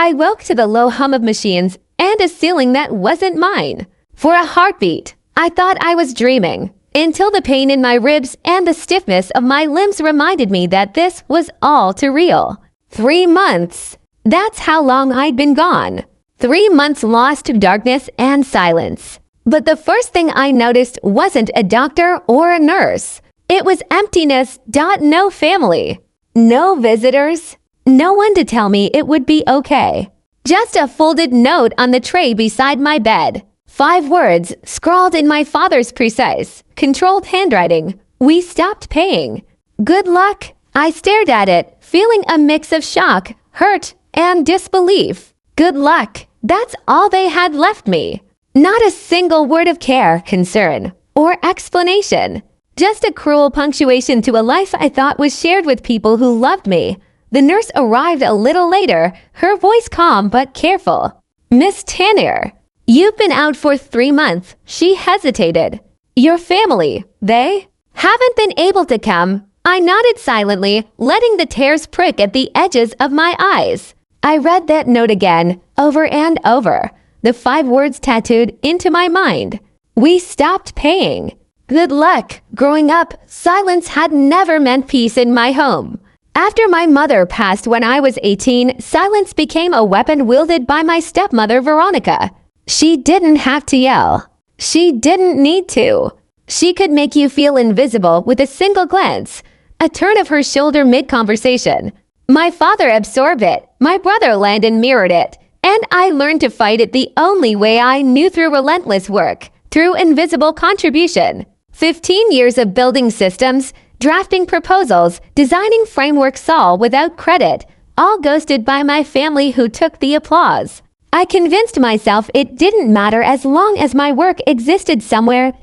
I woke to the low hum of machines and a ceiling that wasn't mine. For a heartbeat, I thought I was dreaming, until the pain in my ribs and the stiffness of my limbs reminded me that this was all too real. 3 months. That's how long I'd been gone. 3 months lost to darkness and silence. But the first thing I noticed wasn't a doctor or a nurse. It was emptiness. No family. No visitors. No one to tell me it would be okay. Just a folded note on the tray beside my bed. 5 words scrawled in my father's precise, controlled handwriting. We stopped paying. Good luck. I stared at it, feeling a mix of shock, hurt, and disbelief. Good luck. That's all they had left me. Not a single word of care, concern, or explanation. Just a cruel punctuation to a life I thought was shared with people who loved me. The nurse arrived a little later, her voice calm but careful. Miss Tanner, you've been out for 3 months. She hesitated. Your family, they haven't been able to come. I nodded silently, letting the tears prick at the edges of my eyes. I read that note again, over and over, the 5 words tattooed into my mind. We stopped paying. Good luck. Growing up, silence had never meant peace in my home. After my mother passed when I was 18, silence became a weapon wielded by my stepmother, Veronica. She didn't have to yell. She didn't need to. She could make you feel invisible with a single glance, a turn of her shoulder mid-conversation. My father absorbed it, my brother Landon mirrored it, and I learned to fight it the only way I knew, through relentless work, through invisible contribution. 15 years of building systems, drafting proposals, designing frameworks, all without credit, all ghosted by my family who took the applause. I convinced myself it didn't matter as long as my work existed somewhere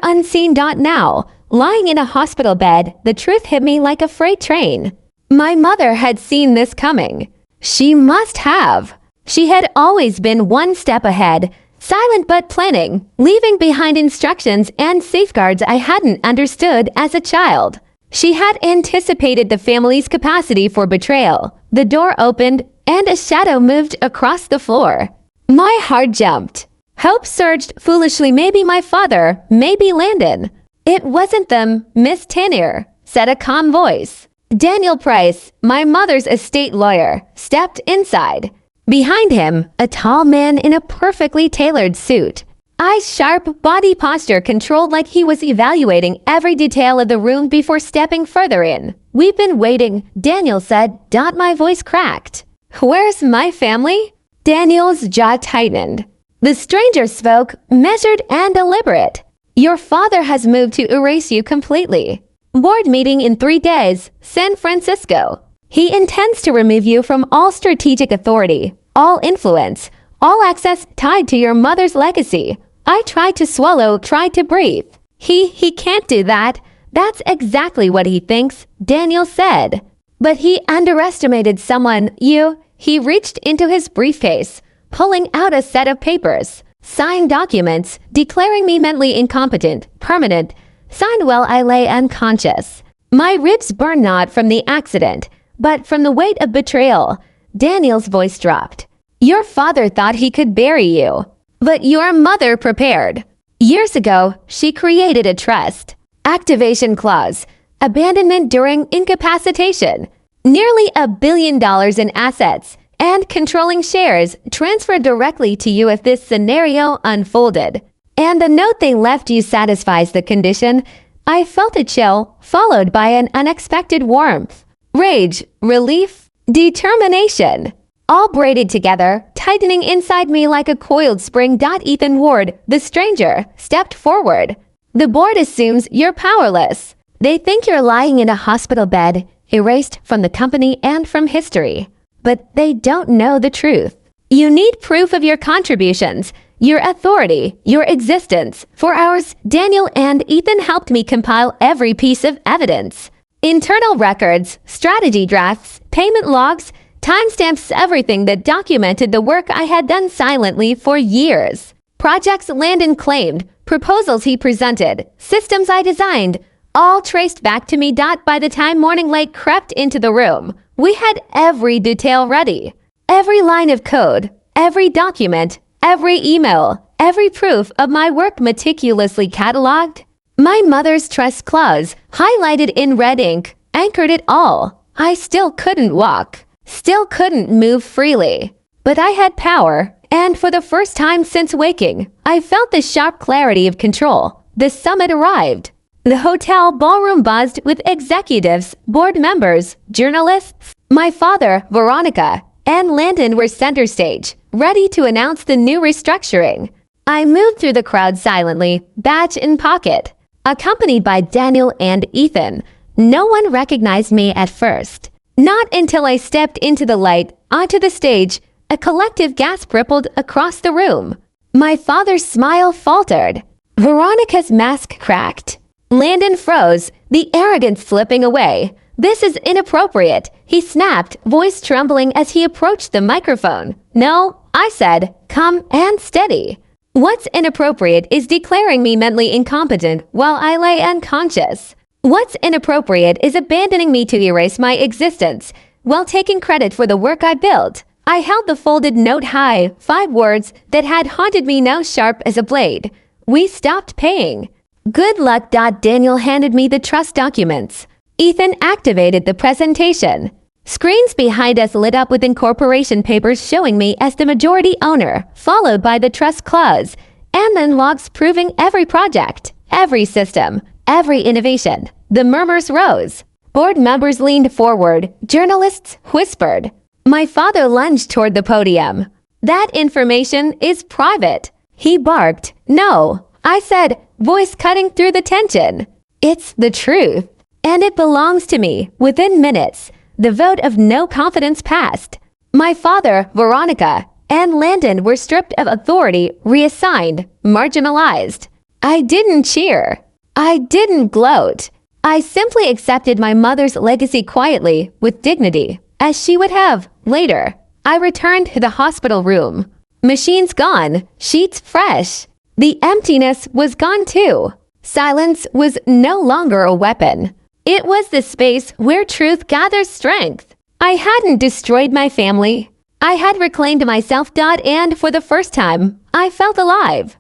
unseen. Now, lying in a hospital bed, the truth hit me like a freight train. My mother had seen this coming. She must have. She had always been one step ahead, silent but planning, leaving behind instructions and safeguards I hadn't understood as a child. She had anticipated the family's capacity for betrayal. The door opened, and a shadow moved across the floor. My heart jumped. Hope surged foolishly. Maybe my father, maybe Landon. It wasn't them, Miss Tanner, said a calm voice. Daniel Price, my mother's estate lawyer, stepped inside. Behind him, a tall man in a perfectly tailored suit. Eyes sharp, body posture controlled, like he was evaluating every detail of the room before stepping further in. We've been waiting, Daniel said. My voice cracked. Where's my family? Daniel's jaw tightened. The stranger spoke, measured and deliberate. Your father has moved to erase you completely. Board meeting in 3 days, San Francisco. He intends to remove you from all strategic authority, all influence, all access tied to your mother's legacy. I tried to swallow, tried to breathe. He can't do that. That's exactly what he thinks, Daniel said. But he underestimated someone, you. He reached into his briefcase, pulling out a set of papers, signed documents, declaring me mentally incompetent, permanent, signed while I lay unconscious. My ribs burned, not from the accident, but from the weight of betrayal. Daniel's voice dropped. Your father thought he could bury you, but your mother prepared. Years ago, she created a trust, activation clause, abandonment during incapacitation, nearly $1 billion in assets, and controlling shares transferred directly to you if this scenario unfolded. And the note they left you satisfies the condition. I felt a chill, followed by an unexpected warmth. Rage, relief, determination, all braided together, tightening inside me like a coiled spring. Ethan Ward, the stranger, stepped forward. The board assumes you're powerless. They think you're lying in a hospital bed, erased from the company and from history. But they don't know the truth. You need proof of your contributions, your authority, your existence. For hours, Daniel and Ethan helped me compile every piece of evidence. Internal records, strategy drafts, payment logs, timestamps, everything that documented the work I had done silently for years. Projects Landon claimed, proposals he presented, systems I designed, all traced back to me. By the time morning light crept into the room, we had every detail ready. Every line of code, every document, every email, every proof of my work meticulously cataloged. My mother's trust clause, highlighted in red ink, anchored it all. I still couldn't walk, still couldn't move freely. But I had power, and for the first time since waking, I felt the sharp clarity of control. The summit arrived. The hotel ballroom buzzed with executives, board members, journalists. My father, Veronica, and Landon were center stage, ready to announce the new restructuring. I moved through the crowd silently, badge in pocket. Accompanied by Daniel and Ethan, no one recognized me at first. Not until I stepped into the light, onto the stage, a collective gasp rippled across the room. My father's smile faltered. Veronica's mask cracked. Landon froze, the arrogance slipping away. "This is inappropriate," he snapped, voice trembling as he approached the microphone. "No," I said, calm and steady. "What's inappropriate is declaring me mentally incompetent while I lay unconscious. What's inappropriate is abandoning me to erase my existence while taking credit for the work I built." I held the folded note high, 5 words that had haunted me now sharp as a blade. "We stopped paying." "Good luck." Daniel handed me the trust documents. Ethan activated the presentation. Screens behind us lit up with incorporation papers showing me as the majority owner, followed by the trust clause, and then logs proving every project, every system, every innovation. The murmurs rose. Board members leaned forward. Journalists whispered. My father lunged toward the podium. "That information is private," he barked. "No," I said, voice cutting through the tension. "It's the truth, and it belongs to me." Within minutes, the vote of no confidence passed. My father, Veronica, and Landon were stripped of authority, reassigned, marginalized. I didn't cheer. I didn't gloat. I simply accepted my mother's legacy quietly, with dignity, as she would have later. I returned to the hospital room. Machines gone, sheets fresh. The emptiness was gone too. Silence was no longer a weapon. It was the space where truth gathers strength. I hadn't destroyed my family. I had reclaimed myself. And for the first time, I felt alive.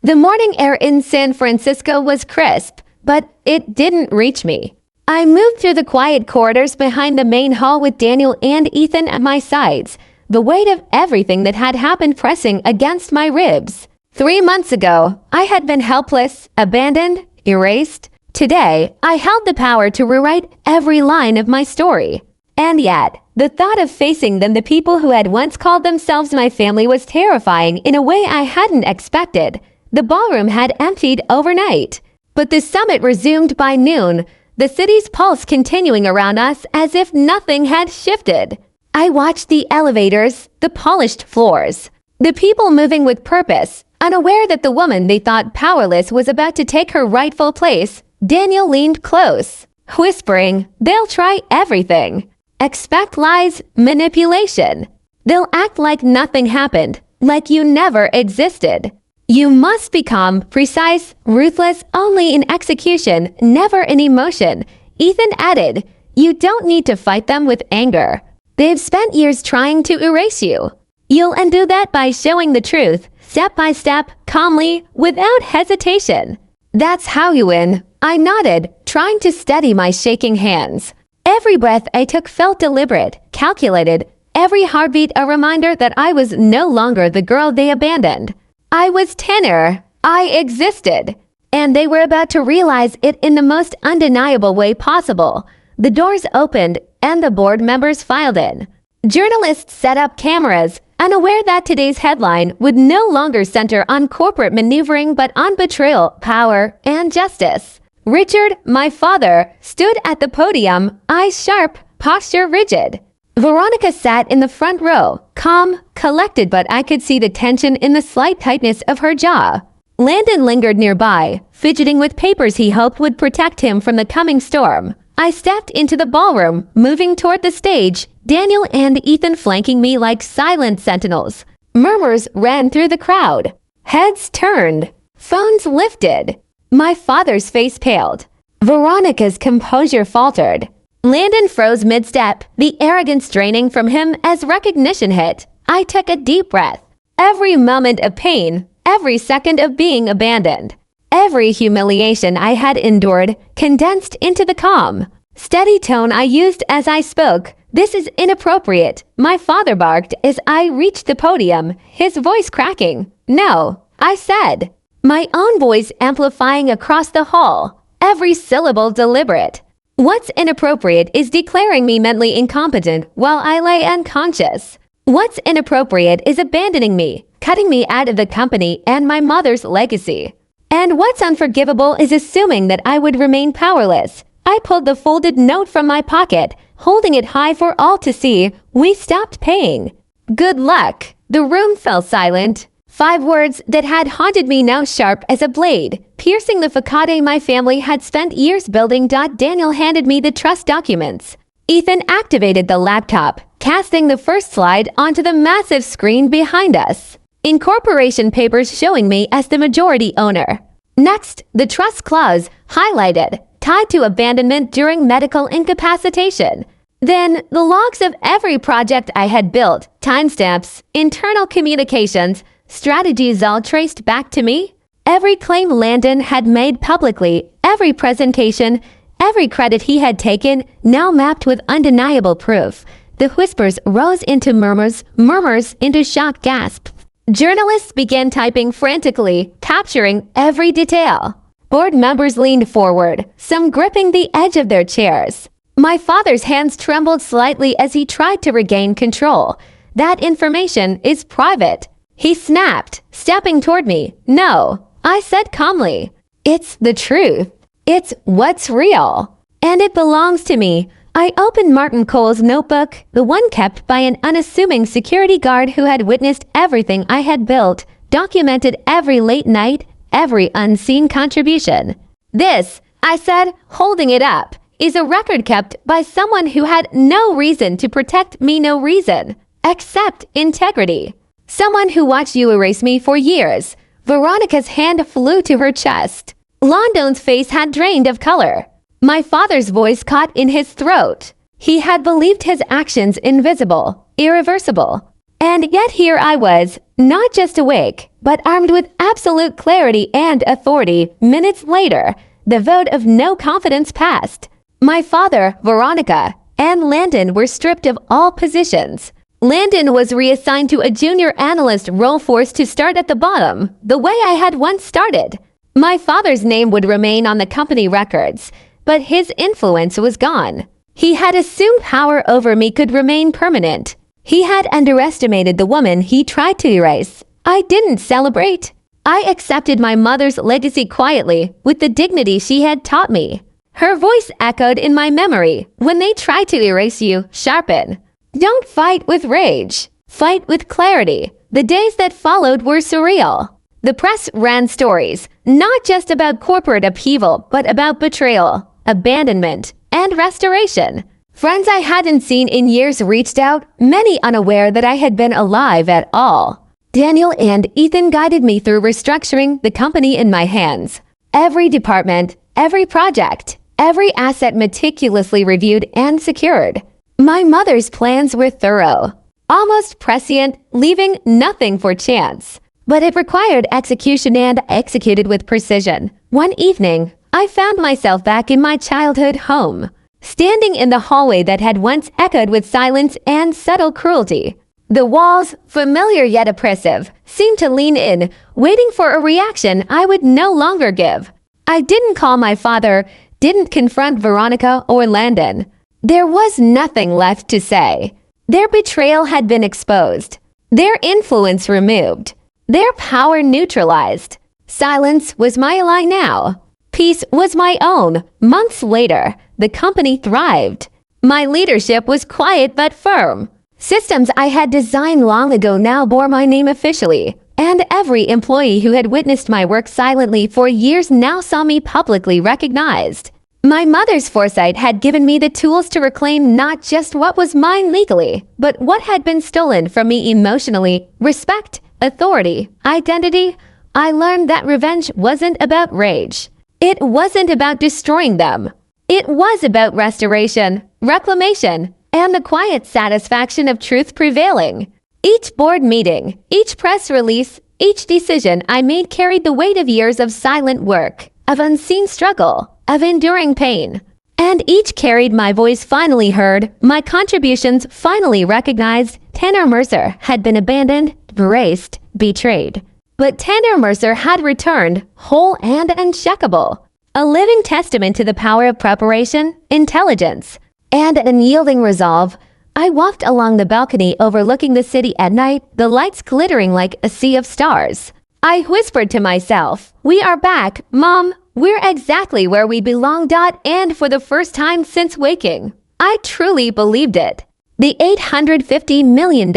The morning air in San Francisco was crisp, but it didn't reach me. I moved through the quiet corridors behind the main hall with Daniel and Ethan at my sides, the weight of everything that had happened pressing against my ribs. 3 months ago, I had been helpless, abandoned, erased. Today, I held the power to rewrite every line of my story. And yet, the thought of facing them, the people who had once called themselves my family, was terrifying in a way I hadn't expected. The ballroom had emptied overnight, but the summit resumed by noon, the city's pulse continuing around us as if nothing had shifted. I watched the elevators, the polished floors, the people moving with purpose, unaware that the woman they thought powerless was about to take her rightful place. Daniel leaned close, whispering, "They'll try everything. Expect lies, manipulation. They'll act like nothing happened, like you never existed. You must become precise, ruthless only in execution, never in emotion." Ethan added, "You don't need to fight them with anger. They've spent years trying to erase you. You'll undo that by showing the truth, step by step, calmly, without hesitation. That's how you win." I nodded, trying to steady my shaking hands. Every breath I took felt deliberate, calculated, every heartbeat a reminder that I was no longer the girl they abandoned. I was tenor. I existed. And they were about to realize it in the most undeniable way possible. The doors opened, and the board members filed in. Journalists set up cameras, unaware that today's headline would no longer center on corporate maneuvering but on betrayal, power, and justice. Richard, my father, stood at the podium, eyes sharp, posture rigid. Veronica sat in the front row, calm, collected, but I could see the tension in the slight tightness of her jaw. Landon lingered nearby, fidgeting with papers he hoped would protect him from the coming storm. I stepped into the ballroom, moving toward the stage, Daniel and Ethan flanking me like silent sentinels. Murmurs ran through the crowd. Heads turned. Phones lifted. My father's face paled. Veronica's composure faltered. Landon froze mid-step, the arrogance draining from him as recognition hit. I took a deep breath. Every moment of pain, every second of being abandoned, every humiliation I had endured condensed into the calm, steady tone I used as I spoke. "This is inappropriate," my father barked as I reached the podium, his voice cracking. "No," I said, my own voice amplifying across the hall, every syllable deliberate. "What's inappropriate is declaring me mentally incompetent while I lay unconscious. What's inappropriate is abandoning me, cutting me out of the company and my mother's legacy. And what's unforgivable is assuming that I would remain powerless." I pulled the folded note from my pocket, holding it high for all to see. "We stopped paying." "Good luck." The room fell silent. 5 words that had haunted me now sharp as a blade, piercing the facade my family had spent years building. Daniel handed me the trust documents. Ethan activated the laptop, casting the first slide onto the massive screen behind us. Incorporation papers showing me as the majority owner. Next, the trust clause, highlighted, tied to abandonment during medical incapacitation. Then, the logs of every project I had built, timestamps, internal communications, strategies all traced back to me. Every claim Landon had made publicly, every presentation, every credit he had taken, now mapped with undeniable proof. The whispers rose into murmurs, murmurs into shocked gasps. Journalists began typing frantically, capturing every detail. Board members leaned forward, some gripping the edge of their chairs. My father's hands trembled slightly as he tried to regain control. "That information is private," he snapped, stepping toward me. "No," I said calmly. "It's the truth. It's what's real. And it belongs to me." I opened Martin Cole's notebook, the one kept by an unassuming security guard who had witnessed everything I had built, documented every late night, every unseen contribution. "This," I said, holding it up, "is a record kept by someone who had no reason to protect me, no reason, except integrity. Someone who watched you erase me for years." Veronica's hand flew to her chest. London's face had drained of color. My father's voice caught in his throat. He had believed his actions invisible, irreversible. And yet here I was, not just awake, but armed with absolute clarity and authority. Minutes later, the vote of no confidence passed. My father, Veronica, and Landon were stripped of all positions. Landon was reassigned to a junior analyst role, forced to start at the bottom, the way I had once started. My father's name would remain on the company records, but his influence was gone. He had assumed power over me could remain permanent. He had underestimated the woman he tried to erase. I didn't celebrate. I accepted my mother's legacy quietly, with the dignity she had taught me. Her voice echoed in my memory. "When they try to erase you, sharpen. Don't fight with rage. Fight with clarity." The days that followed were surreal. The press ran stories, not just about corporate upheaval, but about betrayal, abandonment, and restoration. Friends I hadn't seen in years reached out, many unaware that I had been alive at all. Daniel and Ethan guided me through restructuring the company in my hands. Every department, every project, every asset meticulously reviewed and secured. My mother's plans were thorough, almost prescient, leaving nothing for chance. But it required execution, and executed with precision. One evening, I found myself back in my childhood home, standing in the hallway that had once echoed with silence and subtle cruelty. The walls, familiar yet oppressive, seemed to lean in, waiting for a reaction I would no longer give. I didn't call my father, didn't confront Veronica or Landon. There was nothing left to say. Their betrayal had been exposed, their influence removed, their power neutralized. Silence was my ally now. Peace was my own. Months later, the company thrived. My leadership was quiet but firm. Systems I had designed long ago now bore my name officially, and every employee who had witnessed my work silently for years now saw me publicly recognized. My mother's foresight had given me the tools to reclaim not just what was mine legally, but what had been stolen from me emotionally: respect, authority, identity. I learned that revenge wasn't about rage. It wasn't about destroying them. It was about restoration. reclamation, and the quiet satisfaction of truth prevailing. Each board meeting, each press release, each decision I made carried the weight of years of silent work, of unseen struggle, of enduring pain. And each carried my voice finally heard, my contributions finally recognized. Tanner Mercer had been abandoned, erased, betrayed. But Tanner Mercer had returned, whole and unshakable. A living testament to the power of preparation, intelligence, and unyielding resolve. I walked along the balcony overlooking the city at night, the lights glittering like a sea of stars. I whispered to myself, "We are back, Mom. We're exactly where we belong. And for the first time since waking, I truly believed it. The $850 million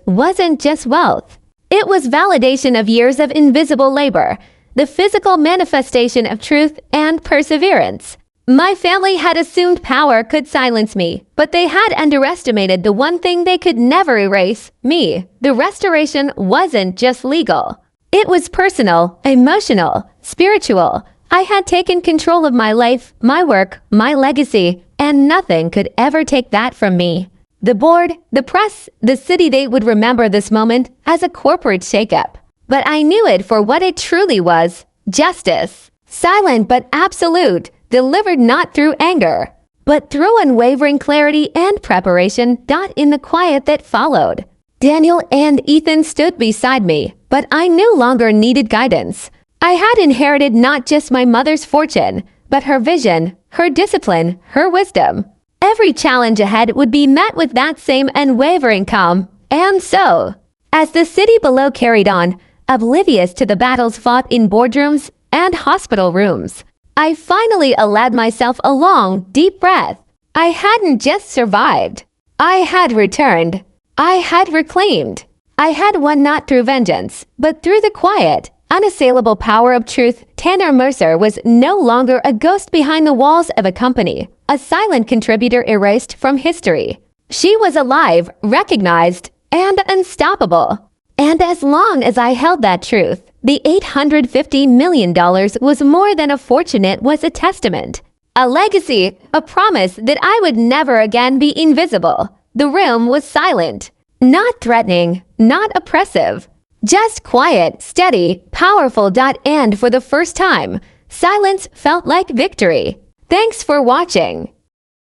wasn't just wealth. It was validation of years of invisible labor, the physical manifestation of truth and perseverance. My family had assumed power could silence me, but they had underestimated the one thing they could never erase, me. The restoration wasn't just legal. It was personal, emotional, spiritual. I had taken control of my life, my work, my legacy, and nothing could ever take that from me. The board, the press, the city, they would remember this moment as a corporate shakeup. But I knew it for what it truly was, justice. Silent but absolute, delivered not through anger, but through unwavering clarity and preparation. In the quiet that followed, Daniel and Ethan stood beside me, but I no longer needed guidance. I had inherited not just my mother's fortune, but her vision, her discipline, her wisdom. Every challenge ahead would be met with that same unwavering calm. And so, as the city below carried on, oblivious to the battles fought in boardrooms and hospital rooms, I finally allowed myself a long, deep breath. I hadn't just survived. I had returned. I had reclaimed. I had won not through vengeance, but through the quiet, unassailable power of truth. Tanner Mercer was no longer a ghost behind the walls of a company, a silent contributor erased from history. She was alive, recognized, and unstoppable. And as long as I held that truth, the $850 million was more than a fortune. It was a testament, a legacy, a promise that I would never again be invisible. The room was silent, not threatening, not oppressive, just quiet, steady, powerful. And for the first time, silence felt like victory. Thanks for watching.